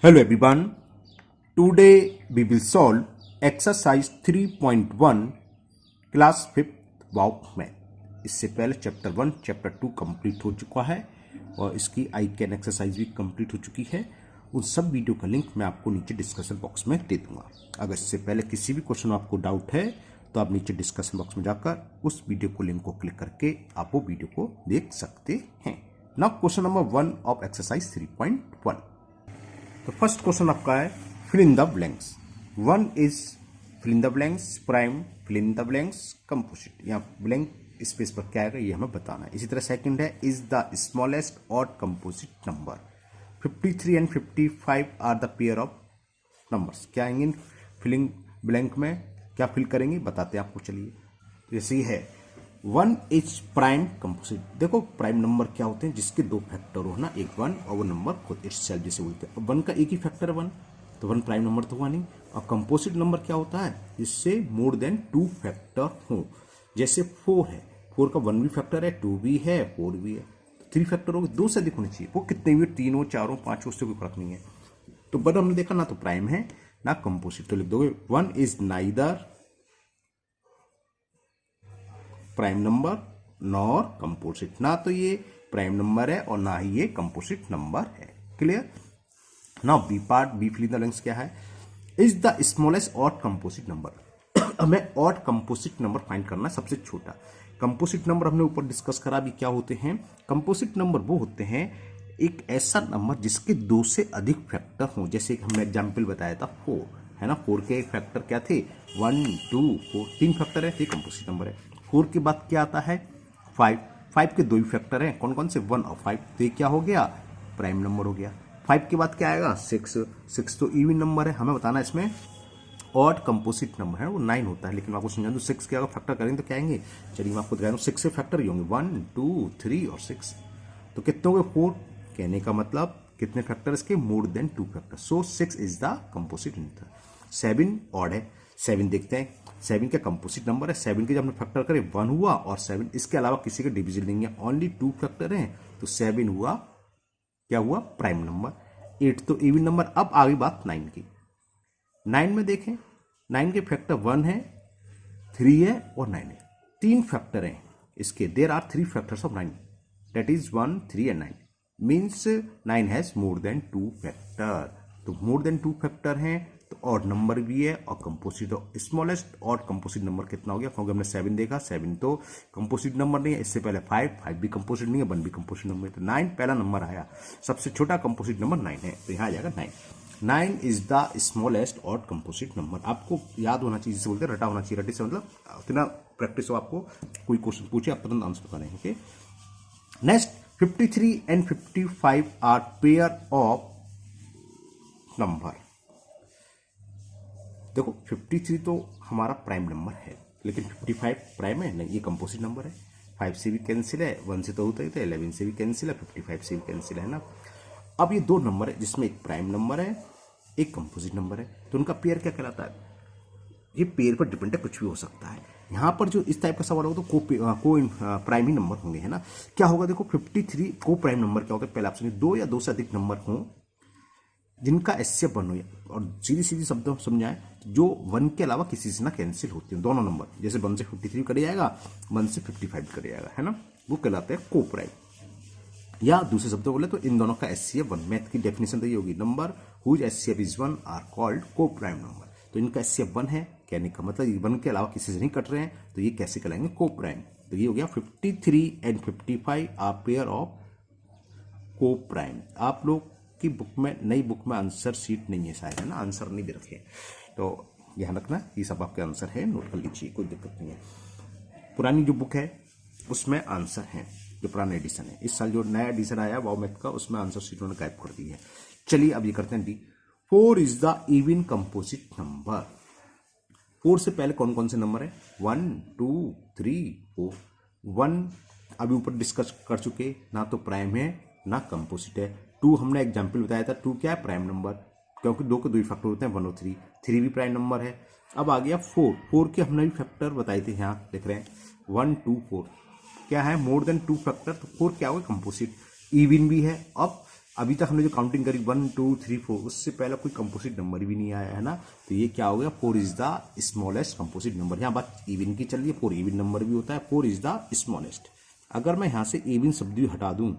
Hello everyone. Today we will solve exercise 3.1 class 5th wow math. इससे पहले chapter 1 chapter 2 complete हो चुका है और इसकी आई कैन एक्सरसाइज भी कंप्लीट हो चुकी है। उन सब वीडियो का लिंक मैं आपको नीचे डिस्कशन बॉक्स में दे दूंगा। अगर इससे पहले किसी भी क्वेश्चन में आपको डाउट है तो आप नीचे डिस्कशन बॉक्स में जाकर उस वीडियो को लिंक को क्लिक करके आप वो वीडियो को देख सकते हैं। Now question number 1 of exercise 3.1। तो फर्स्ट क्वेश्चन आपका है fill in the blanks. 1 is fill in the blanks, prime fill in the blanks, composite. यहाँ ब्लैंक स्पेस पर क्या आएगा ये हमें बताना है। इसी तरह सेकंड है is the smallest odd composite number. 53 and 55 are the pair of numbers. क्या आएंगे फिलिंग ब्लैंक में, क्या फिल करेंगे बताते हैं आपको। चलिए जैसे ही है 1 इज प्राइम कंपोजिट। देखो प्राइम नंबर क्या होते हैं जिसके दो फैक्टर हो ना, एक 1 और वो नंबर खुद इटसेल्फ जिसे बोलते हैं। 1 का एक ही फैक्टर 1 तो 1 प्राइम नंबर तो हुआ नहीं। और कंपोजिट नंबर क्या होता है जिससे मोर देन 2 फैक्टर हो। जैसे 4 है, 4 का 1 भी फैक्टर है, 2 भी है, 4 भी है, 3 फैक्टर हो गए, 2 से अधिक होने चाहिए। वो कितने भी 3 हो, 4 हो, 5 हो, उससे कोई फर्क नहीं है। तो बट हमने देखा ना तो प्राइम है ना कंपोजिट, तो लिख दोगे 1 is neither prime number nor composite. ना तो ये प्राइम नंबर है और ना ही ये कंपोजिट नंबर है। Clear. Now B part, B fill in the blanks क्या है, is the smallest odd composite number. हमें ऑड कंपोजिट नंबर फाइंड करना है, सबसे छोटा। कंपोजिट नंबर हमने ऊपर डिस्कस करा भी क्या होते हैं। कंपोजिट नंबर वो होते हैं एक ऐसा नंबर जिसके 2 से अधिक फैक्टर हों। जैसे हमने एग्जाम्पल बताया था 4 है ना, 4 के फैक्टर क्या थे 1 2 4, 3 फैक्टर है, ये कंपोजिट नंबर है। 4 के बाद क्या आता है 5, 5 के 2 ही फैक्टर हैं, कौन कौन से 1 और 5, तो ये क्या हो गया प्राइम नंबर हो गया। 5 के बाद क्या आएगा 6, 6 तो इवन नंबर है, हमें बताना है इसमें ऑड कंपोजिट नंबर है वो 9 होता है। लेकिन आपको समझा दूं 6 के अगर फैक्टर करेंगे तो क्या आएंगे, चलिए मैं आपको दिखा रहा हूँ। 6 से फैक्टर ही होंगे 1 2 3 और 6, तो कितने हो गए 4। कहने का मतलब कितने फैक्टर इसके, मोर than 2 factor. So 6 is the composite number. 7 odd है, 7 देखते हैं 7 का कंपोजिट नंबर है। 7 के जब हमने फैक्टर करें 1 हुआ और 7 इसके अलावा किसी का डिवीजन नहीं है, ओनली 2 फैक्टर हैं, तो 7 हुआ क्या हुआ प्राइम नंबर। 8 तो इवन नंबर। अब आगे बात 9 की। 9 में देखें 9 के फैक्टर 1 है, 3 है और 9 है, 3 फैक्टर हैं इसके। There are 3 factors of 9, that is 1 3 and 9, means 9 has more than 2 factor. तो मोर देन 2 फैक्टर हैं तो ऑड नंबर भी है और composite. Smallest odd composite number कितना हो गया, क्योंकि हमने 7 देखा, 7 तो कंपोजिट नंबर नहीं है। इससे पहले 5 भी कंपोजिट नहीं है, 1 भी कंपोजिट नंबर है, तो 9 पहला नंबर आया। सबसे छोटा कंपोजिट नंबर 9 है, तो यहाँ आ जाएगा 9। 9 is the smallest odd composite number. आपको याद होना चाहिए, जिसे बोलते हैं रटा होना चाहिए। रटे से मतलब इतना प्रैक्टिस हो, आपको कोई क्वेश्चन पूछे आप तुरंत आंसर करें। Okay, next 53 and 55 are pair of number. देखो 53 तो हमारा प्राइम नंबर है, लेकिन 55 प्राइम है नहीं, ये कंपोजिट नंबर है। 5 से भी कैंसिल है, 1 से तो होता ही था, 11 से भी कैंसिल है, 55 से भी कैंसिल है ना। अब ये 2 नंबर है जिसमें एक प्राइम नंबर है एक कंपोजिट नंबर है, तो उनका पेयर क्या कहलाता है। ये पेयर पर डिपेंड है, कुछ भी हो सकता है। यहाँ पर जो इस टाइप का सवाल होगा तो को प्राइम ही नंबर होंगे, है ना। क्या होगा देखो 53 को प्राइम नंबर क्या होता है, पहले ऑप्शन 2 या 2 से अधिक नंबर हों जिनका एचसीएफ 1 हो, और सीधी सीधी शब्दों समझाएं जो 1 के अलावा किसी से ना कैंसिल होते हैं दोनों नंबर। जैसे 1 से 53 कट जाएगा, 1 से 55 कट जाएगा, है ना, वो कहलाते हैं को प्राइम। या दूसरे शब्दों बोले तो इन दोनों का एचसीएफ 1, मैथ की डेफिनेशन तो ये होगी, number whose HCF is 1 are called coprime number. तो इनका एचसीएफ 1 है, कहने का मतलब 1 के अलावा किसी से नहीं कट रहे हैं, तो ये कैसे कहलाएंगे को प्राइम। तो ये हो गया 53 एंड 55 आर पेयर ऑफ को प्राइम। आप लोग की बुक में, नई बुक में आंसर शीट नहीं है शायद, है ना, आंसर नहीं दे रखे, तो ध्यान रखना ये सब आपके आंसर है, नोट कर लीजिए, कोई दिक्कत नहीं है। पुरानी जो बुक है उसमें आंसर है, जो पुराना एडिशन है। इस साल जो नया एडिशन आया वाओ मैथ का, उसमें आंसर शीट उन्होंने गायब कर दी है। चलिए अब ये करते हैं D. 4 is the even composite number. 4 से पहले कौन कौन से नंबर है 1 2 3 4। 1 अभी ऊपर डिस्कस कर चुके, ना तो प्राइम है ना कंपोजिट है। 2 हमने एग्जाम्पल बताया था, 2 क्या है प्राइम नंबर, क्योंकि 2 के 2 ही फैक्टर होते हैं 1 और 3, 3 भी प्राइम नंबर है। अब आ गया 4, 4 के हमने भी फैक्टर बताए थे, यहाँ लिख रहे हैं 1 2 4, क्या है मोर देन 2 फैक्टर, तो 4 क्या होगा कंपोजिट, इवन भी है। अब अभी तक हमने जो काउंटिंग करी 1 2 3 4, उससे पहले कोई कंपोजिट नंबर भी नहीं आया है ना, तो ये क्या हो गया, 4 is the smallest composite number. यहाँ बात इवन की चल रही है, 4 इवन नंबर भी होता है, 4 इज द स्मॉलेस्ट। अगर मैं यहाँ से इवन शब्द भी हटा दूं,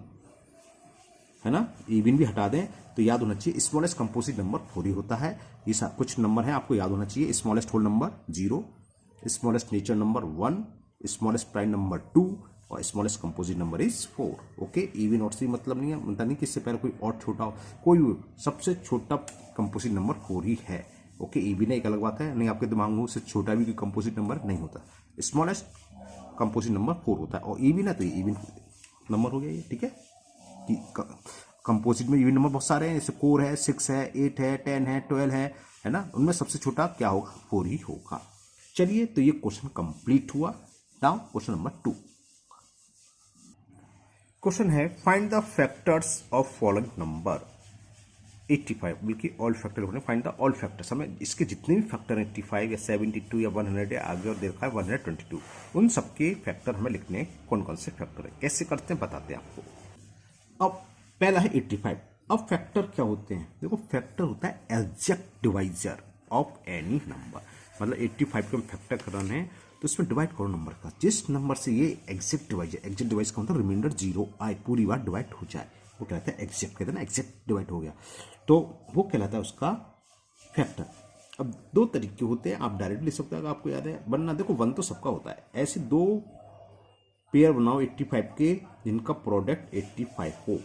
है ना, इवन भी हटा दें, तो याद होना चाहिए स्मॉलेस्ट कंपोजिट नंबर 4 ही होता है। ये कुछ नंबर है आपको याद होना चाहिए, smallest whole number 0, smallest nature number 1, smallest prime number 2 और smallest composite number is 4। Okay, even और से मतलब नहीं है, मतलब नहीं कि इससे पहले कोई और छोटा हो, कोई सबसे छोटा कंपोजिट नंबर 4 ही है। ओके, इवन है एक अलग बात है, नहीं आपके दिमाग में उससे छोटा भी कोई कंपोजिट नंबर नहीं होता, स्मॉलेस्ट कंपोजिट नंबर 4 होता है। और इवन है तो ये इवन नंबर हो गया ये, ठीक है। कि कंपोजिट में इवन नंबर बहुत सारे हैं, जैसे 4 है, 6 है, 8 है, 10 है, 12 है ना, उनमें सबसे छोटा क्या होगा, 4 ही होगा। चलिए, तो ये क्वेश्चन कंप्लीट हुआ। Now question number 2। क्वेश्चन है find the factors of following number 85, बल्कि ऑल फैक्टर होने, फाइंड द ऑल फैक्टर्स। हमें इसके जितने भी फैक्टर हैं 85 या 72 या 100 या आगे और देखा है 122, उन सबके फैक्टर हमें लिखने हैं, कौन कौन से फैक्टर है, कैसे करते हैं बताते हैं आपको। अब पहला है 85। अब फैक्टर क्या होते हैं, देखो फैक्टर होता है exact divisor of any number. मतलब 85 को हम फैक्टर कराने हैं तो इसमें डिवाइड करो नंबर का, जिस नंबर से ये एग्जैक्ट डिवाइज का मतलब रिमाइंडर 0 आए, पूरी बार डिवाइड हो जाए, वो कहलाता है एग्जैक्ट, कहते हैं ना एग्जैक्ट डिवाइड हो गया, तो वो कहलाता है उसका फैक्टर। अब 2 तरीके होते हैं, आप डायरेक्ट लिख सकते हैं अगर आपको याद है, वरना देखो 1 तो सबका होता है। ऐसे 2 पेयर बनाओ 85 के जिनका प्रोडक्ट 85 हो।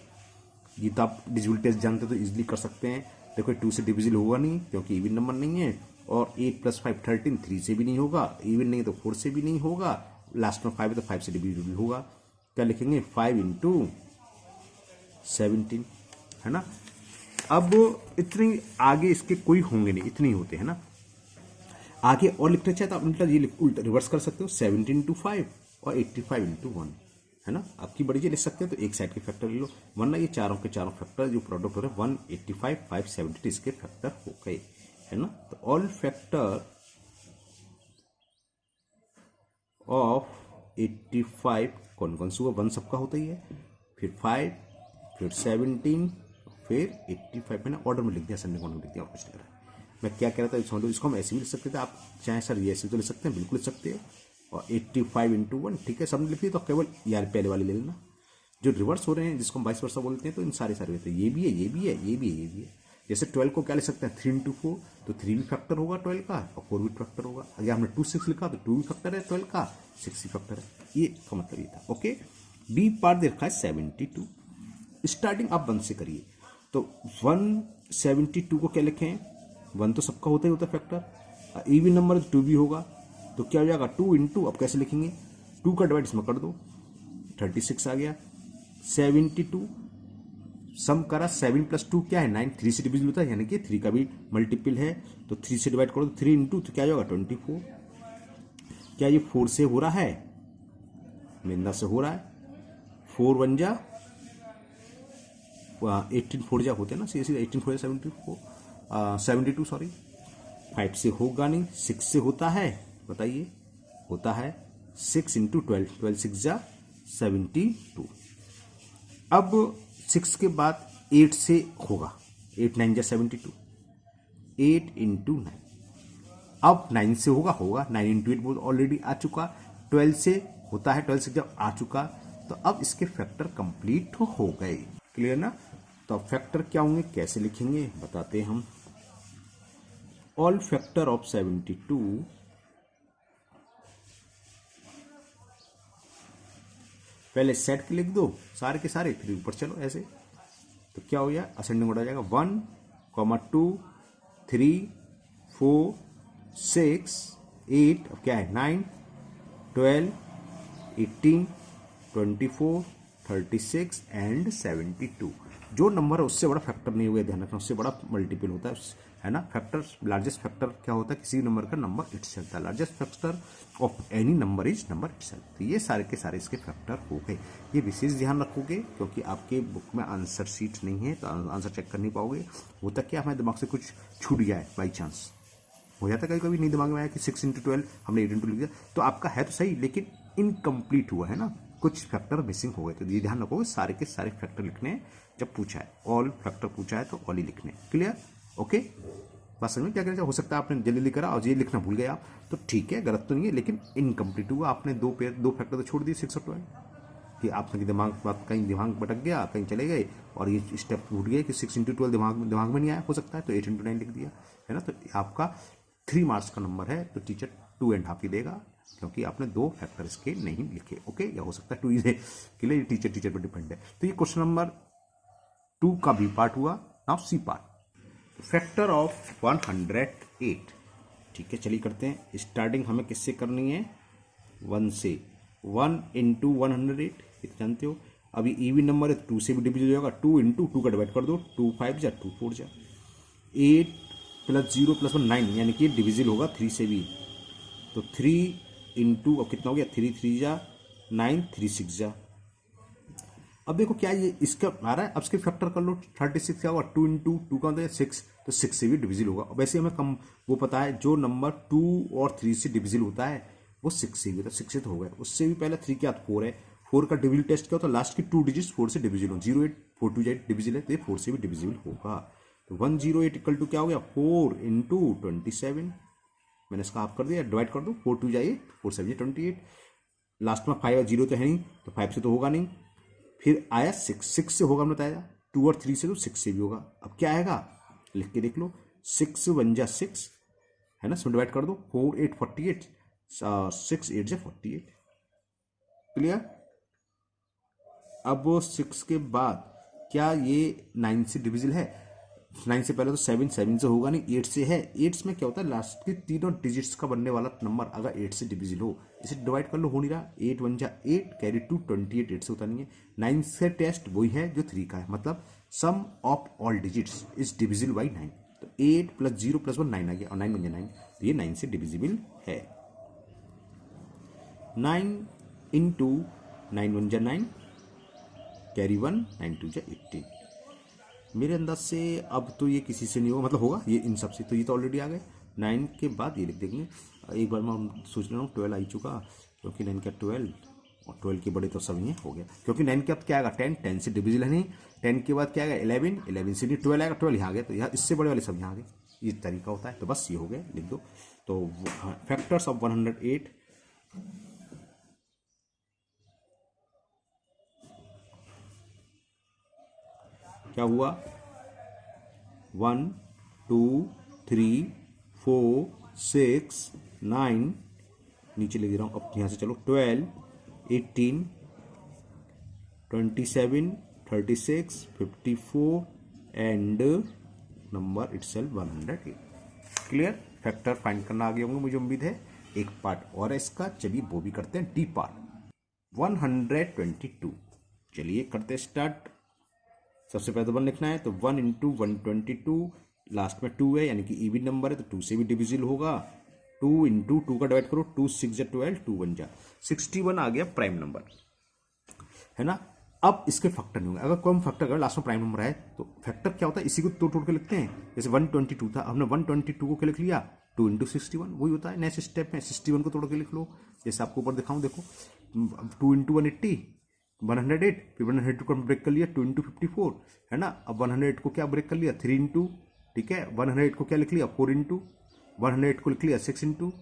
ये तो आप डिविजिबल टेस्ट जानते तो इजीली कर सकते हैं। देखो 2 से डिविजिबल होगा नहीं क्योंकि इवन नंबर नहीं है, और 8 + 5 13, 3 से भी नहीं होगा, इवन नहीं तो 4 से भी नहीं होगा, लास्ट में 5 है तो 5 से डिविजिबल होगा। क्या लिखेंगे, 5 × 17, है ना। अब इतनी आगे इसके कोई होंगे नहीं, इतने ही होते हैं ना। आगे और लिखना चाहे तो आप उल्टा रिवर्स कर सकते हो, 17 × 5 और 85 × 1, है ना। आपकी बड़ी लिख सकते हैं तो एक साइड के फैक्टर ले लो, वरना ये चारों के चारों फैक्टर जो प्रोडक्ट हो रहे हैं 185 570 इसके फैक्टर हो गए, है ना। तो ऑल फैक्टर ऑफ 85 कौन कौन से हुआ, 1 सबका होता ही है, फिर 5, फिर 17, फिर 85। मैंने ऑर्डर में लिख दिया, संडे को लिख दिया, और कुछ नहीं रहा। मैं क्या कह रहा था, समझो इसको हम ऐसे भी लिख सकते थे, आप चाहे सर ये ऐसे तो लिख सकते हैं, बिल्कुल लिख सकते हैं। और 85 × 1, ठीक है, सबने लिख दिया, तो केवल यार पहले वाले ले लेना। जो रिवर्स हो रहे हैं जिसको हम वाइस वर्सा बोलते हैं, तो इन सारे होते हैं, ये भी है, ये भी है, ये भी है, ये भी है। जैसे 12 को क्या लिख सकते हैं, 3 × 4, तो 3 भी फैक्टर होगा 12 का, और 4 भी फैक्टर होगा। अगर हमने 2 6 लिखा तो 2 भी फैक्टर है 12 का, 6 भी फैक्टर है। ये का मतलब ये था। ओके, बी पार्ट दे रखा है 72। स्टार्टिंग आप 1 से करिए, तो 172 को क्या लिखें, 1 तो सबका होता ही होता है फैक्टर, इवन नंबर 2 भी होगा, तो क्या हो जाएगा 2 × अब कैसे लिखेंगे, 2 का डिवाइड इसमें कर दो, 36 आ गया। 72 सम करा, 7 + 2 क्या है 9, 3 से डिविजिबल होता है, यानी कि 3 का भी मल्टीपल है, तो 3 से डिवाइड करो, 3 × तो क्या होगा 24। क्या ये 4 से हो रहा है, मिंदा से हो रहा है, 4 1 जा 18 4 जा होते हैं ना, सीधे 18 4 72 सॉरी। 5 से होगा नहीं, 6 से होता है, बताइए, होता है 6 × 12, 12 6 जा 72। अब 6 के बाद 8 से होगा, 8 9 जा 72, 8 × 9। अब 9 से होगा 9 × 8 वो ऑलरेडी आ चुका, 12 से होता है, 12 से जब आ चुका, तो अब इसके फैक्टर कंप्लीट हो गए। क्लियर ना। तो अब फैक्टर क्या होंगे, कैसे लिखेंगे बताते हैं हम। ऑल फैक्टर ऑफ 72 पहले सेट के लिख दो सारे के सारे, फिर ऊपर चलो ऐसे, तो क्या हो गया, असेंडिंग ऑर्डर आ जाएगा 1, 2, 3, 4, 6, 8, अब क्या है 9, 12, 18, 24, 36 एंड 72। जो नंबर है उससे बड़ा फैक्टर नहीं हुआ, ध्यान रखना, उससे बड़ा मल्टीपल होता है ना। फैक्टर, लार्जेस्ट फैक्टर क्या होता है, किसी नंबर का नंबर इटसेल्फ था। Largest factor of any number is number itself. तो ये सारे के सारे इसके फैक्टर हो गए। ये विशेष ध्यान रखोगे क्योंकि आपके बुक में आंसर शीट नहीं है, तो आंसर चेक कर नहीं पाओगे। होता क्या, हमारे दिमाग से कुछ छूट जाए, बाई चांस हो जाता है, कभी कभी नहीं दिमाग में आया कि 6 × 12 हमने 8 × 2 लिख दिया, तो आपका है तो सही लेकिन इनकम्प्लीट हुआ है ना, कुछ फैक्टर मिसिंग हो गए, तो ये ध्यान रखो सारे के सारे फैक्टर लिखने हैं जब पूछा है, ऑल फैक्टर पूछा है तो ऑल ही लिखने। क्लियर? ओके, बात समझ में? क्या कहना, हो सकता है आपने जल्दी करा और ये लिखना भूल गए आप, तो ठीक है, गलत तो नहीं है, लेकिन इनकम्प्लीट हुआ, आपने दो फैक्टर तो छोड़ दिए 6 और 12, कि आपका दिमाग बात कहीं दिमाग भटक गया, कहीं चले गए और ये स्टेप भूल गए कि 6 × 12 दिमाग में नहीं आया, हो सकता है, तो 8 × 9 लिख दिया, है ना। तो आपका 3 मार्क्स का नंबर है, तो टीचर 2.5 ही देगा, क्योंकि आपने 2 फैक्टर इसके नहीं लिखे। ओके, या हो सकता है 2 ही के लिए, टीचर पर डिपेंड है। तो ये क्वेश्चन नंबर 2 का बी पार्ट हुआ। Now C part, factor of 108। ठीक है, चलिए करते हैं। स्टार्टिंग हमें किससे करनी है? 1 से। 1 × 108, ये तो जानते हो। अभी इवन नंबर है तो 2 से भी डिविजन हो जाएगा, 2 × 2 का डिवाइड कर दो, 2 5 जा 2 4 जा, 8 + 0 + 1 9, यानी कि डिविजिल होगा 3 से भी, तो 3 × अब कितना हो गया, 3 3 जा 9, 3 6 जा। अब देखो क्या ये इसका आ रहा है, अब इसके फैक्टर कर लो, 36 क्या होगा, 2 × 2 का होता है 6, तो 6 से भी डिविजिल होगा। वैसे हमें कम वो पता है, जो नंबर 2 और 3 से डिविजिल होता है वो 6 से भी, तो 6 से तो हो गया, उससे भी पहले 3 क्या 4 है, 4 का डिविजिल टेस्ट क्या होता है, लास्ट की 2 डिजिट्स 4 से डिविजिल हो, 0 8 4 2 8 डिविजिल है, तो ये 4 से भी डिविजिबल होगा। तो 108 = क्या हो गया, 4 × 27, मैंने इसका हाफ कर दिया, डिवाइड कर दो, 4 2 जा 8, 4 7 जा 28, लास्ट में 5 और 0 तो है नहीं, तो 5 से तो होगा नहीं, फिर आया 6 से होगा, हमने बताया 2 और 3 से, तो 6 से भी होगा। अब क्या आएगा, लिख के देख लो, 6 1 जा 6, है ना, इसमें डिवाइड कर दो, 4 8 48, 6 8 जा 48। क्लियर? अब 6 के बाद क्या ये 9 से डिविजिबल है? 9 से पहले तो 7 7 से होगा नहीं, 8 से है। 8 में क्या होता है, लास्ट के तीनों डिजिट्स का बनने वाला नंबर अगर 8 से डिविजिबल हो, इसे डिवाइड कर लो, हो नहीं रहा, 8 1 जा 8, कैरी 2 28, 8 से होता नहीं है। 9 से टेस्ट वही है जो 3 का है, मतलब sum of all digits is divisible by 9, तो 8 + 0 + 1 9 आ गया, और 9 1 जा 9, तो ये 9 से डिविजिबल है। 9 × 9 1 जा 9, कैरी 1, 9 2 जा 18। मेरे अंदाज से अब तो ये किसी से नहीं होगा, मतलब होगा ये इन सब से, तो ये तो ऑलरेडी आ गए। 9 के बाद ये लिख देंगे, एक बार मैं सोच रहा हूँ 12 आ ही चुका, क्योंकि 9 का 12 और 12 के बड़े तो सब ये हो गया, क्योंकि 9 के बाद क्या आएगा, 10 10 से डिविजिबल है नहीं, 10 के बाद क्या आएगा, 11 11 से नहीं, 12 आएगा, 12 यहाँ आ गया, तो यहाँ इससे बड़े वाले सब यहाँ आ गए, ये तरीका होता है। तो बस ये हो गया, लिख दो। तो फैक्टर्स ऑफ 108, क्या हुआ, 1 2 3 4 6 9, नीचे लिख दे रहा हूँ, अब यहाँ से चलो, 12 18 27 36 54 and number itself 108। Clear? Factor find करना आ गए होंगे मुझे उम्मीद है। एक पार्ट और है इसका, चलिए वो भी करते हैं, डी पार्ट 122। चलिए करते स्टार्ट। सबसे पहले तो 1 लिखना है, तो 1 × 122, लास्ट में 2 है, यानी कि इवन नंबर है, तो 2 से भी डिविजिबल होगा। 2 × 2 का डिवाइड करो, 2 6 जा 12, 2 1 जा 61 आ गया प्राइम नंबर, है ना। अब इसके फैक्टर नहीं होंगे, अगर कोई फैक्टर अगर लास्ट में प्राइम नंबर है तो फैक्टर क्या होता है, इसी को तोड़ के लिखते हैं। जैसे 122 था, हमने 122 को क्या लिख लिया, 2 × 61, वही होता है। नेक्स्ट स्टेप में 61 को तोड़ के लिख लो, जैसे आपको ऊपर दिखाऊं, देखो 2 × 180 108, फिर 108 को ब्रेक कर लिया, 2 × 54, है ना। अब 108 को क्या ब्रेक कर लिया, 3 × ठीक है, 108 को क्या लिख लिया, 4 × 108 को लिख लिया 6 ×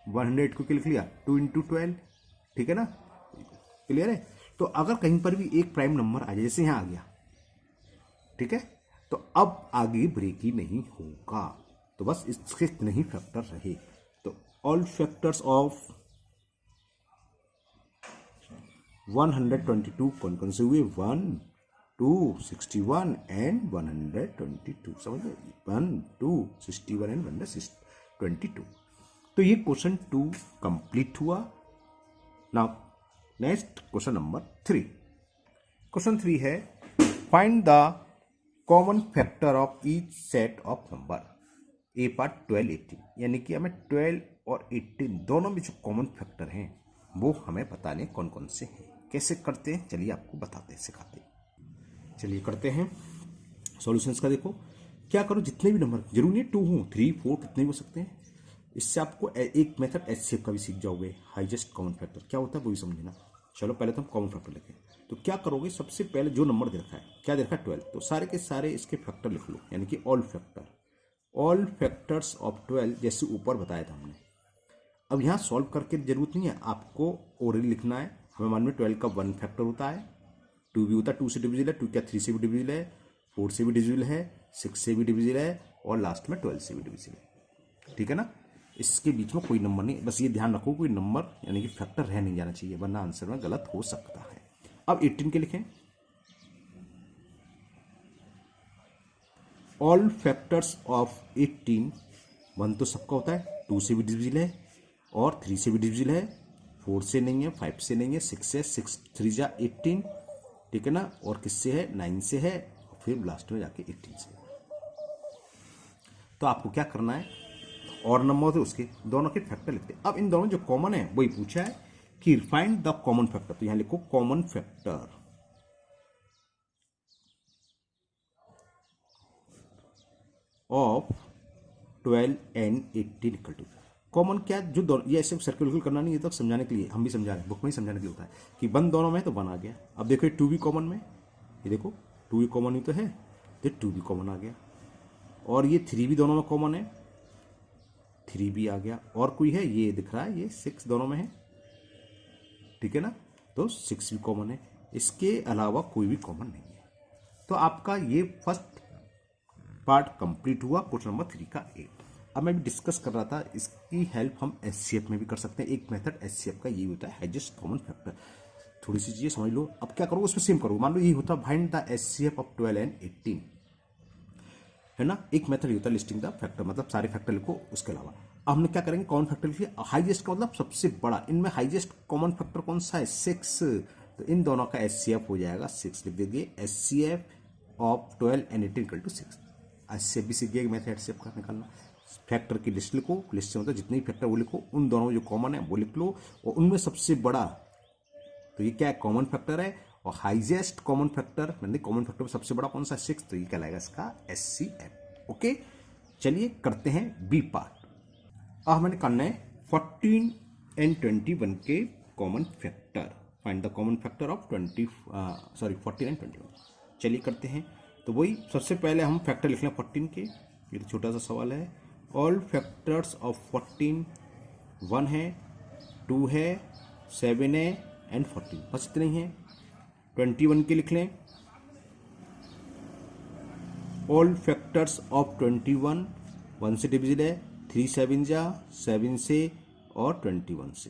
108 को क्या लिख लिया, 2 × 12, ठीक है ना। क्लियर है? तो अगर कहीं पर भी एक प्राइम नंबर आ जाए, जैसे यहाँ आ गया, ठीक है, तो अब आगे ब्रेक ही नहीं होगा, तो बस इसके इतने ही फैक्टर रहे। तो ऑल फैक्टर्स ऑफ 122 कौन कौन से हुए, 1 2 61 एंड 122, समझ गए, 1 2 61 एंड 122। तो ये क्वेश्चन 2 कंप्लीट हुआ। Now next question number 3। Question 3 है, find the common factor of each set of number. A part 12 18, यानी कि हमें 12 और 18 दोनों में जो कॉमन फैक्टर हैं वो हमें बताने कौन कौन से हैं। कैसे करते हैं, चलिए आपको बताते हैं, सिखाते हैं। चलिए करते हैं सॉल्यूशंस का। देखो क्या करो, जितने भी नंबर, जरूरी नहीं 2 हो, 3 4 कितने भी हो सकते हैं। इससे आपको एक मेथड एचसीएफ का भी सीख जाओगे, हाईएस्ट कॉमन फैक्टर क्या होता है वो भी समझना। चलो पहले तो हम कॉमन फैक्टर लिखें। तो क्या करोगे, सबसे पहले जो नंबर दे रखा है, क्या दे रखा है 12, तो सारे के सारे इसके फैक्टर लिख लो, यानी कि all factor, all factors of 12 जैसे ऊपर बताया था हमने। अब यहाँ सॉल्व करके जरूरत नहीं है, आपको ओरली लिखना है। हमें मान में 12 का 1 फैक्टर होता है, 2 भी होता है, 2 से डिविजिबल है, 2 क्या 3 से भी डिविजिबल है, 4 से भी डिविजिबल है, 6 से भी डिविजिबल है, और लास्ट में 12 से भी डिविजिबल है। ठीक है ना, इसके बीच में कोई नंबर नहीं, बस ये ध्यान रखो कोई नंबर यानी कि फैक्टर रह नहीं जाना चाहिए, वरना आंसर में गलत हो सकता है। अब 18 के लिखें, ऑल फैक्टर्स ऑफ 18, 1 तो सबका होता है, 2 से भी डिविजिबल है और 3 से भी डिविजिबल है, 4 से नहीं है, 5 से नहीं है, 6 से, 6 3 जा 18, ठीक है ना, और किससे है 9 से है, और फिर लास्ट में जाके 18 से। तो आपको क्या करना है, और नंबर थे उसके दोनों के फैक्टर लिखते हैं। अब इन दोनों जो कॉमन है वही पूछा है कि फाइंड द कॉमन फैक्टर, तो यहां लिखो common factor of 12 and 18 equal to. Common क्या, जो दोनों, ये ऐसे सर्कुलर करना नहीं है, तो समझाने के लिए हम भी समझा रहे हैं, बुक में ही समझाने के लिए होता है कि 1 दोनों में है तो 1 आ गया। अब देखो 2 भी कॉमन में, ये देखो 2 भी कॉमन ही तो है, तो 2 भी कॉमन आ गया, और ये 3 भी दोनों में कॉमन है, 3 भी आ गया, और कोई है ये दिख रहा है, ये 6 दोनों में है, ठीक है ना, तो 6 भी कॉमन है, इसके अलावा कोई भी कॉमन नहीं है। तो आपका ये फर्स्ट पार्ट कंप्लीट हुआ क्वेश्चन नंबर 3 का 8। अब मैं भी डिस्कस कर रहा था, इसकी हेल्प हम एचसीएफ में भी कर सकते हैं। एक मेथड एचसीएफ का ये होता है, हाईएस्ट कॉमन फैक्टर, थोड़ी सी चीजें समझ लो। अब क्या करोगे, उसमें सेम करो, मान लो ये होता है find the HCF of 12 and 18, है ना। एक मेथड ये होता है लिस्टिंग द फैक्टर, मतलब सारे फैक्टर लिखो, उसके अलावा अब हमने क्या करेंगे, कॉमन फैक्टर लिखिए, हाईएस्ट का मतलब सबसे बड़ा, इनमें हाईएस्ट कॉमन फैक्टर कौन सा है 6, तो इन दोनों का एचसीएफ हो जाएगा 6, लिख दीजिए HCF of 12 and 18 equal to 6। ऐसे भी सीख गए मेथड एचसीएफ का निकालना। फैक्टर की लिस्ट लिखो, लिस्ट से मतलब जितने भी फैक्टर वो लिखो, उन दोनों जो कॉमन है वो लिख लो, और उनमें सबसे बड़ा, तो ये क्या है कॉमन फैक्टर है, और हाईएस्ट कॉमन फैक्टर, मतलब कॉमन फैक्टर में सबसे बड़ा कौन सा 6, तो ये कहलाएगा इसका एचसीएफ। ओके, चलिए करते हैं बी पार्ट। अब हमें निकालना है 14 एंड 21 के common factor, find the common factor of 14 and 21। चलिए करते हैं। तो वही सबसे पहले हम फैक्टर लिख लें 14 के, ये तो छोटा सा सवाल है। ऑल फैक्टर्स ऑफ 14, 1 है, 2 है, 7 है एंड 14, बस इतने ही हैं। 21 के लिख लें, ऑल फैक्टर्स ऑफ 21, 1 से डिविजिबल है, 3 7 जा 7 से और 21 से,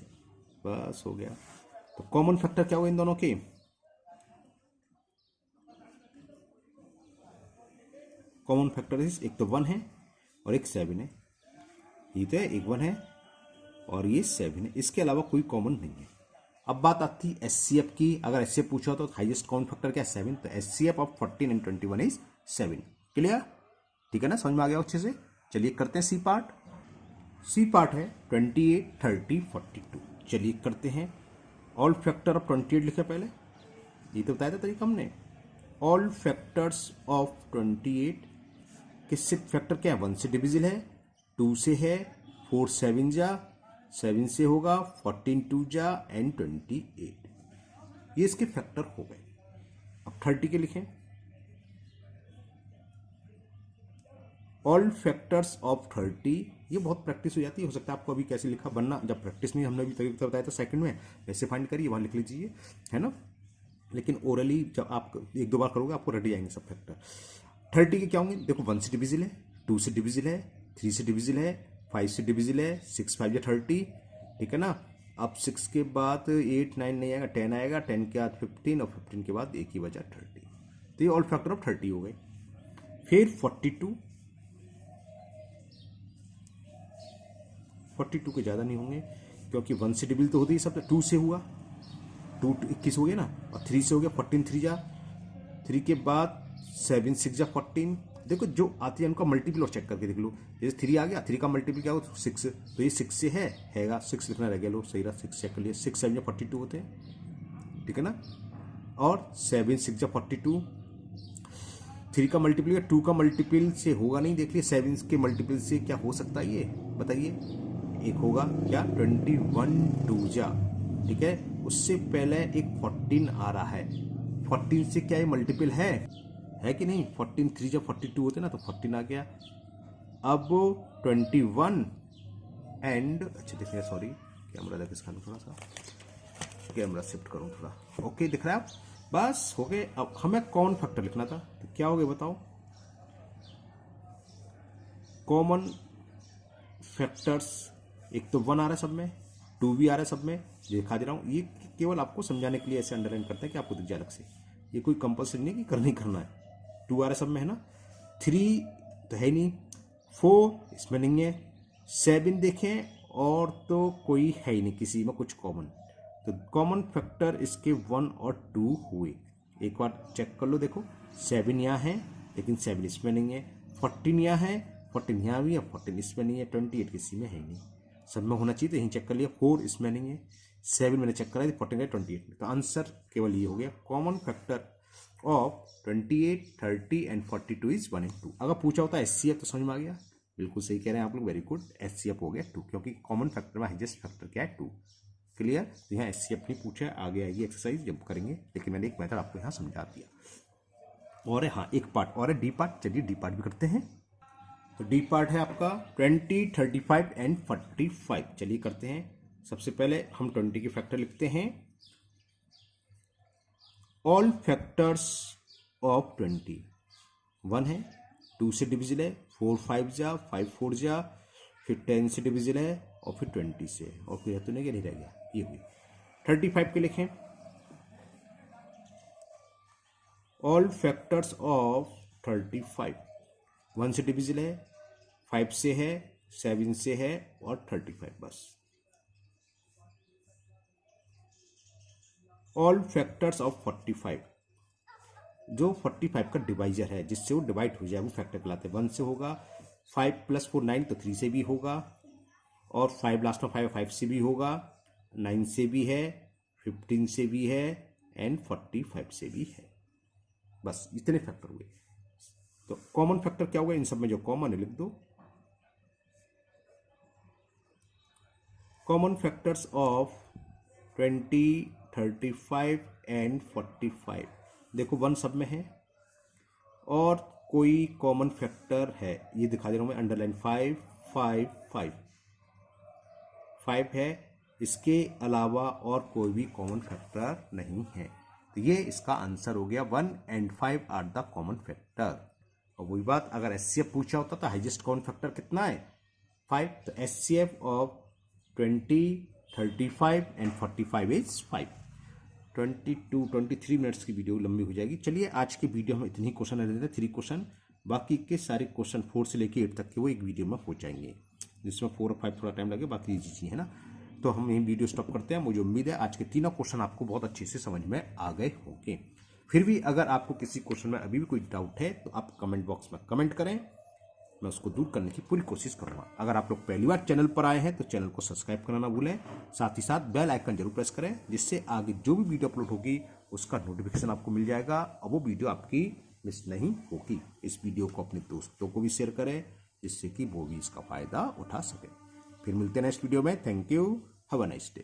बस हो गया। तो कॉमन फैक्टर क्या हुआ इन दोनों के, कॉमन फैक्टर एक तो 1 है और एक 7 है, ये तो है, एक 1 है और ये 7 है, इसके अलावा कोई कॉमन नहीं है। अब बात आती है एचसीएफ की, अगर एचसीएफ पूछा तो हाईएस्ट कॉमन फैक्टर क्या है 7, तो HCF of 14 and 21 is 7। Clear, ठीक है ना, समझ में आ गया अच्छे से। चलिए करते हैं सी पार्ट। सी पार्ट है 28, 30, 42। चलिए करते हैं। ऑल फैक्टर ऑफ 28 लिखे पहले, ये तो बताया था तरीका हमने। ऑल फैक्टर्स ऑफ 28 किससे फैक्टर क्या है, 1 से डिविजिबल है, 2 से है, 4 7 जा 7 से होगा, 14 2 जा एंड 28, ये इसके फैक्टर हो गए। अब 30 के लिखें, ऑल फैक्टर्स ऑफ 30, ये बहुत प्रैक्टिस हो जाती है, हो सकता है आपको अभी कैसे लिखा बनना, जब प्रैक्टिस नहीं, हमने अभी तरीका बताया था सेकंड में, वैसे फाइंड करिए, वहां लिख लीजिए, है ना। लेकिन ओरली जब आप 1-2 बार करोगे आपको रेडी आएंगे सब फैक्टर। 30 के क्या होंगे, देखो 1 से डिविजिबल है, 2 से डिविजिबल है, 3 से डिविजिबल है, 5 से डिविजिबल है, 6 5 या 30, ठीक है ना। अब 6 के बाद 8 9 नहीं आएगा, 10 आएगा, 10 के बाद 15 और 15 के बाद एक ही बचा 30, तो ये ऑल फैक्टर ऑफ 30 हो गए। फिर 42 के ज़्यादा नहीं होंगे, क्योंकि 1 से डिविजिबल तो होती है सब, 2 से हुआ, 2 21 हो गया ना, और 3 से हो गया 14 3 जा, 3 के बाद 7 6 जा 14। देखो जो आती है उनका मल्टीपल और चेक करके देख लो, जैसे 3 आ गया, 3 का मल्टीपल क्या हो 6, तो ये 6 से हैगा 6 लिखना रह गया, लो सही रहा, 6 चेक कर लिया, 6 7 जा 42 होते हैं, ठीक है ना। और 7 6 जा 42, 3 का मल्टीपल 2 का मल्टीपल से होगा नहीं, देख लिया 7 के मल्टीपल से क्या हो सकता है, ये बताइए, एक होगा क्या 21 2 जा, ठीक है, उससे पहले एक 14 आ रहा है। 14 से क्या ये मल्टीपल है कि नहीं? 14 3 जब 42 होते ना तो 14 आ गया। अब 21 एंड अच्छा देखिए, सॉरी कैमरा लगे इसका थोड़ा सा, कैमरा शिफ्ट करूँ थोड़ा। ओके दिख रहा है आप? बस हो गए। अब हमें कॉमन फैक्टर लिखना था, तो क्या हो गया बताओ? कॉमन फैक्टर्स एक तो 1 आ रहा है सब में, 2 भी आ रहा है सब में, दिखा दे रहा हूँ। ये केवल आपको समझाने के लिए ऐसे अंडरलाइन करते हैं कि आपको दिख जाए अलग से, ये कोई कंपल्सरी नहीं कि करना ही करना है। 2 आ रहा है सब में है ना, 3 तो है नहीं, 4 इसमें नहीं है, 7 देखें और तो कोई है ही नहीं किसी में कुछ कॉमन। तो कॉमन फैक्टर इसके 1 और 2 हुए। एक बार चेक कर लो, देखो 7 यहाँ है लेकिन 7 इसमें नहीं है, 14 यहाँ है, 14 यहाँ भी है, 14 इसमें नहीं है, 28 किसी में है ही नहीं, सब में होना चाहिए तो यहीं चेक कर लिया। 4 इसमें नहीं है, 7 मैंने चेक करा, 14 है 28 में, तो आंसर केवल ये हो गया। Common factor of 28, 30 and 42 is 1 and 2। अगर पूछा होता HCF तो समझ में आ गया, बिल्कुल सही कह रहे हैं आप लोग, वेरी गुड। HCF हो गया 2, क्योंकि कॉमन फैक्टर में हाईएस्ट फैक्टर क्या है 2। क्लियर? तो यहाँ HCF नहीं पूछा है, आगे आएगी एक्सरसाइज जब करेंगे, लेकिन मैंने एक मेथड आपको यहाँ समझा दिया। और है हाँ एक पार्ट और है, डी पार्ट। चलिए डी पार्ट भी करते हैं। तो डी पार्ट है आपका 20, 35 एंड 45। चलिए करते हैं। सबसे पहले हम 20 के फैक्टर लिखते हैं। ऑल फैक्टर्स ऑफ 20 1 है, 2 से डिविजिबल है, 4 5 जा, 5 4 जा, फिर 10 से डिविजिबल है और फिर 20 से, और फिर तो नहीं रह गया, ये हुई। 35 के लिखें। ऑल फैक्टर्स ऑफ 35 1 से डिविजिबल है, 5 से है, 7 से है और 35 बस। ऑल फैक्टर्स ऑफ 45 जो 45 का डिवाइजर है, जिससे वो डिवाइड हो जाए, वो फैक्टर कहलाते हैं। 1 से होगा, 5 + 4 9 तो 3 से भी होगा, और 5 लास्ट में 5 से भी होगा, 9 से भी है, 15 से भी है एंड 45 से भी है। बस इतने फैक्टर हुए। तो कॉमन फैक्टर क्या होगा इन सब में? जो कॉमन है लिख दो। Common factors of 20, 35 and 45। देखो 1 सब में है और कोई कॉमन फैक्टर है, ये दिखा दे रहा हूं मैं अंडरलाइन, 5 5 5 5 है, इसके अलावा और कोई भी कॉमन फैक्टर नहीं है। तो ये इसका आंसर हो गया। 1 and 5 are the common factor. और वही बात अगर HCF पूछा होता तो हाईएस्ट कॉमन फैक्टर कितना है? 5। तो HCF of 20, 35 and 45 is 5। 23 minutes की वीडियो लंबी हो जाएगी। चलिए आज की वीडियो में इतनी क्वेश्चन रहते थे, 3 क्वेश्चन, बाकी के सारे क्वेश्चन 4 से लेकर 8 तक के वो एक वीडियो में हो जाएंगे, जिसमें 4 और 5 थोड़ा टाइम लगे, बाकी इजी चीज है ना। तो हम यही वीडियो स्टॉप करते हैं। मुझे उम्मीद है आज के तीनों क्वेश्चन आपको बहुत अच्छे से समझ में आ गए होंगे। फिर भी अगर आपको किसी क्वेश्चन में अभी भी कोई डाउट है तो आप कमेंट बॉक्स में कमेंट करें, मैं उसको दूर करने की पूरी कोशिश करूंगा। अगर आप लोग पहली बार चैनल पर आए हैं तो चैनल को सब्सक्राइब करना ना भूलें, साथ ही साथ बेल आइकन जरूर प्रेस करें, जिससे आगे जो भी वीडियो अपलोड होगी उसका नोटिफिकेशन आपको मिल जाएगा और वो वीडियो आपकी मिस नहीं होगी। इस वीडियो को अपने दोस्तों को भी शेयर करें, जिससे कि वो भी इसका फायदा उठा सके। फिर मिलते हैं नेक्स्ट वीडियो में। Thank you, have a nice day.